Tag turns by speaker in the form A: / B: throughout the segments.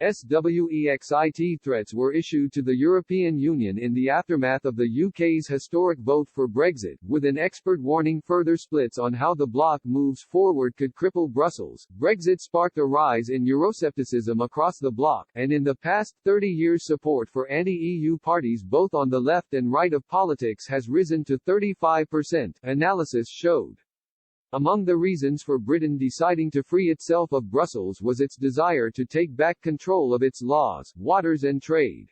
A: Swexit threats were issued to the European Union in the aftermath of the UK's historic vote for Brexit, with an expert warning further splits on how the bloc moves forward could cripple Brussels. Brexit sparked a rise in Euroscepticism across the bloc, and in the past 30 years support for anti-EU parties both on the left and right of politics has risen to 35%, analysis showed. Among the reasons for Britain deciding to free itself of Brussels was its desire to take back control of its laws, waters and trade.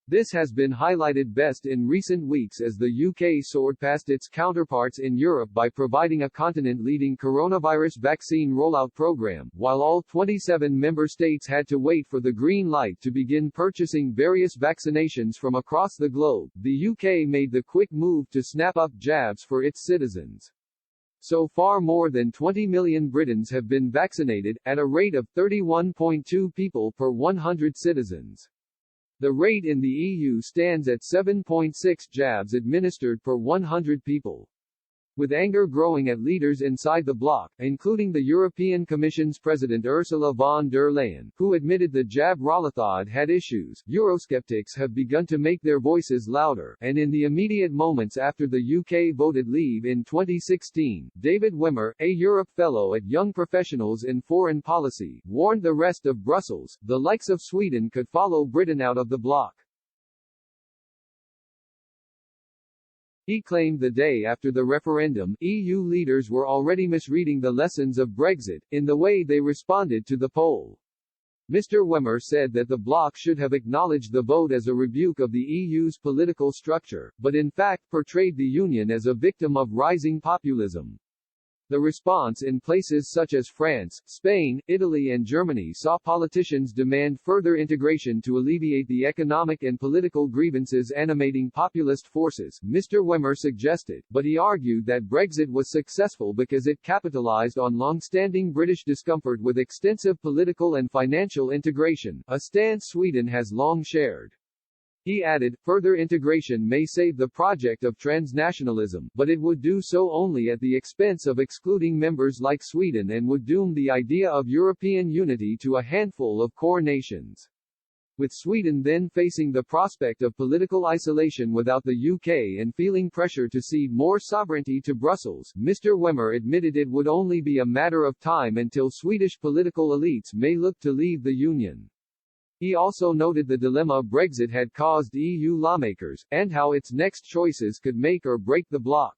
A: This has been highlighted best in recent weeks as the UK soared past its counterparts in Europe by providing a continent-leading coronavirus vaccine rollout program, while all 27 member states had to wait for the green light to begin purchasing various vaccinations from across the globe. The UK made the quick move to snap up jabs for its citizens. So far more than 20 million Britons have been vaccinated, at a rate of 31.2 people per 100 citizens. The rate in the EU stands at 7.6 jabs administered per 100 people. With anger growing at leaders inside the bloc, including the European Commission's President Ursula von der Leyen, who admitted the jab rollout had issues, Eurosceptics have begun to make their voices louder, and in the immediate moments after the UK voted leave in 2016, David Wimmer, a Europe Fellow at Young Professionals in Foreign Policy, warned the rest of Brussels, the likes of Sweden could follow Britain out of the bloc. He claimed the day after the referendum, EU leaders were already misreading the lessons of Brexit, in the way they responded to the poll. Mr. Wimmer said that the bloc should have acknowledged the vote as a rebuke of the EU's political structure, but in fact portrayed the Union as a victim of rising populism. The response in places such as France, Spain, Italy and Germany saw politicians demand further integration to alleviate the economic and political grievances animating populist forces, Mr. Wimmer suggested, but he argued that Brexit was successful because it capitalized on long-standing British discomfort with extensive political and financial integration, a stance Sweden has long shared. He added, further integration may save the project of transnationalism, but it would do so only at the expense of excluding members like Sweden and would doom the idea of European unity to a handful of core nations. With Sweden then facing the prospect of political isolation without the UK and feeling pressure to cede more sovereignty to Brussels, Mr. Wimmer admitted it would only be a matter of time until Swedish political elites may look to leave the Union. He also noted the dilemma Brexit had caused EU lawmakers, and how its next choices could make or break the bloc.